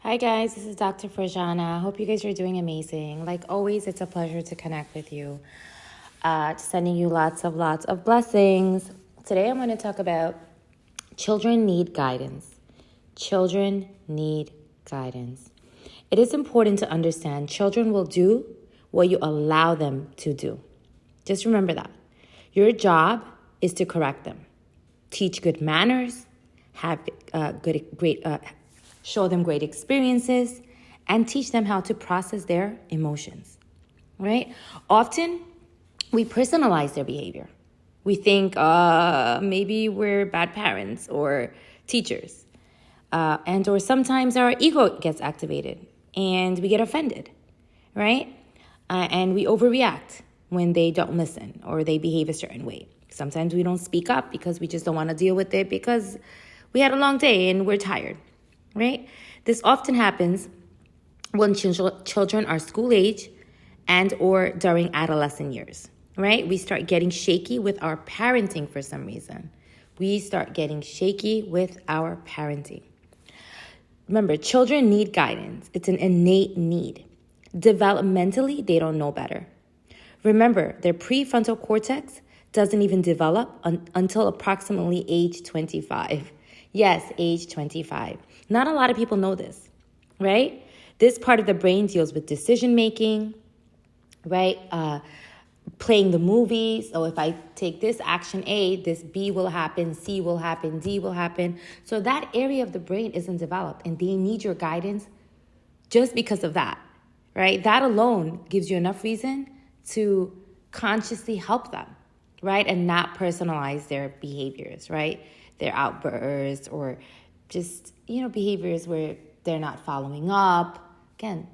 Hi guys, this is Dr. Farjana. I hope you guys are doing amazing. Like always, it's a pleasure to connect with you. Sending you lots of blessings. Today I'm going to talk about children need guidance. Children need guidance. It is important to understand children will do what you allow them to do. Just remember that. Your job is to correct them, teach good manners, have show them great experiences, and teach them how to process their emotions. Right? Often, we personalize their behavior. We think maybe we're bad parents or teachers, and or sometimes our ego gets activated and we get offended, right? And we overreact when they don't listen or they behave a certain way. Sometimes we don't speak up because we just don't want to deal with it because we had a long day and we're tired, right? This often happens when children are school age and or during adolescent years, right? We start getting shaky with our parenting for some reason. We start getting shaky with our parenting. Remember, children need guidance. It's an innate need. Developmentally, they don't know better. Remember, their prefrontal cortex doesn't even develop until approximately age 25. Yes, age 25. Not a lot of people know this, right? This part of the brain deals with decision making, right? Playing the movies. So if I take this action A, this B will happen, C will happen, D will happen. So that area of the brain isn't developed and they need your guidance just because of that, right? That alone gives you enough reason to consciously help them, right? And not personalize their behaviors, right? Their outbursts or just, behaviors where they're not following up. Again,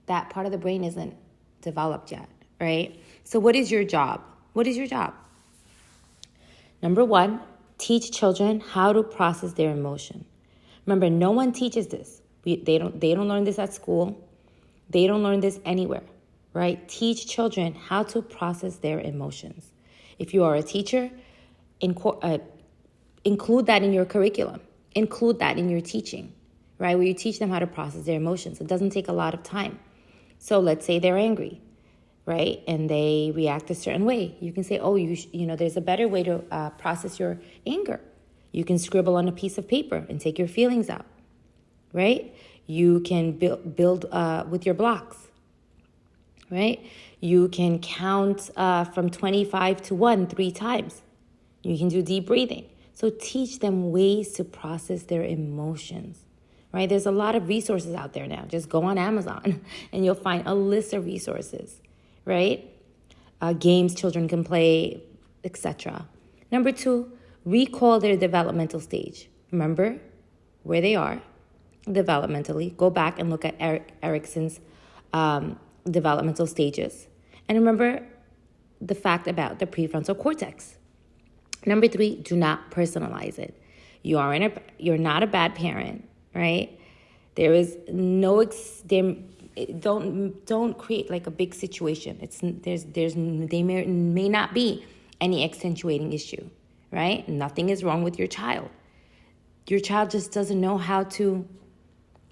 that part of the brain isn't developed yet, right? So what is your job? What is your job? Number one, teach children how to process their emotion. Remember, no one teaches this. They don't learn this at school. They don't learn this anywhere, right? Teach children how to process their emotions. If you are a teacher, include that in your curriculum. Include that in your teaching, right? Where you teach them how to process their emotions. It doesn't take a lot of time. So let's say they're angry, right? And they react a certain way. You can say, there's a better way to process your anger. You can scribble on a piece of paper and take your feelings out, right? You can build with your blocks, right? You can count from 25 to 1 3 times. You can do deep breathing. So teach them ways to process their emotions, right? There's a lot of resources out there now. Just go on Amazon and you'll find a list of resources, right? Games children can play, etc. Number 2, recall their developmental stage. Remember where they are developmentally. Go back and look at Erikson's developmental stages. And remember the fact about the prefrontal cortex. Number 3, do not personalize it. You're not a bad parent, right? There is no don't create like a big situation. They may not be any accentuating issue, right? Nothing is wrong with your child. Your child just doesn't know how to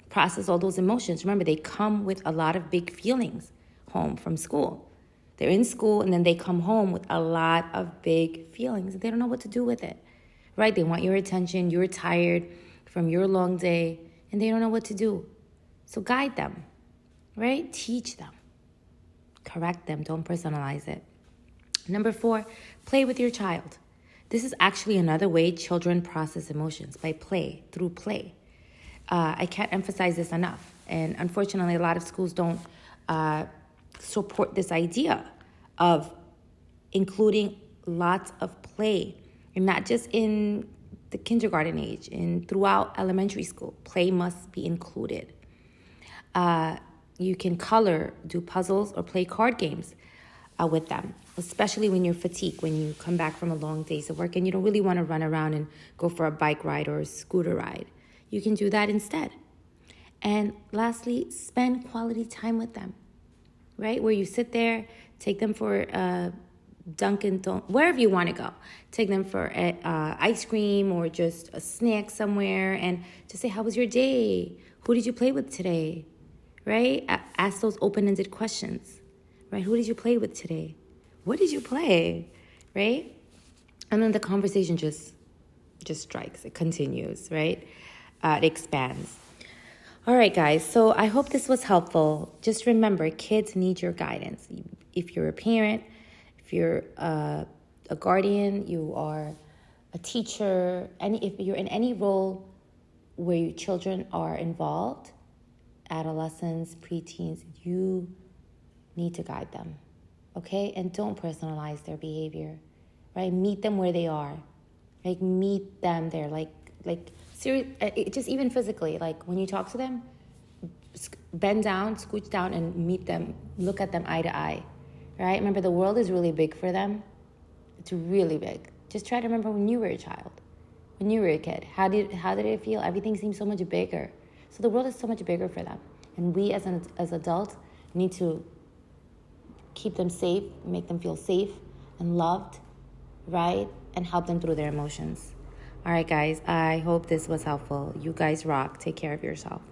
process all those emotions. Remember, they come with a lot of big feelings home from school. They're in school and then they come home with a lot of big feelings. They don't know what to do with it, right? They want your attention. You're tired from your long day and they don't know what to do. So guide them, right? Teach them. Correct them. Don't personalize it. Number 4, play with your child. This is actually another way children process emotions, by play, through play. I can't emphasize this enough. And unfortunately, a lot of schools don't support this idea of including lots of play, and not just in the kindergarten age, and throughout elementary school. Play must be included. You can color, do puzzles, or play card games with them, especially when you're fatigued, when you come back from a long day's of work and you don't really want to run around and go for a bike ride or a scooter ride. You can do that instead. And lastly, spend quality time with them, right? Where you sit there, take them for Dunkin', wherever you want to go. Take them for ice cream or just a snack somewhere and just say, how was your day? Who did you play with today? Right? Ask those open-ended questions. Right? Who did you play with today? What did you play? Right? And then the conversation just strikes. It continues, right? It expands. All right, guys. So I hope this was helpful. Just remember, kids need your guidance. If you're a parent, if you're a guardian, you are a teacher, if you're in any role where your children are involved, adolescents, preteens, you need to guide them, okay? And don't personalize their behavior, right? Meet them where they are. Like, meet them there. Like serious, just even physically. Like, when you talk to them, bend down, scooch down, and meet them. Look at them eye to eye, right? Remember, the world is really big for them. It's really big. Just try to remember when you were a child, when you were a kid. How did it feel? Everything seems so much bigger. So the world is so much bigger for them. And we as adults need to keep them safe, make them feel safe and loved, right? And help them through their emotions. All right, guys, I hope this was helpful. You guys rock. Take care of yourself.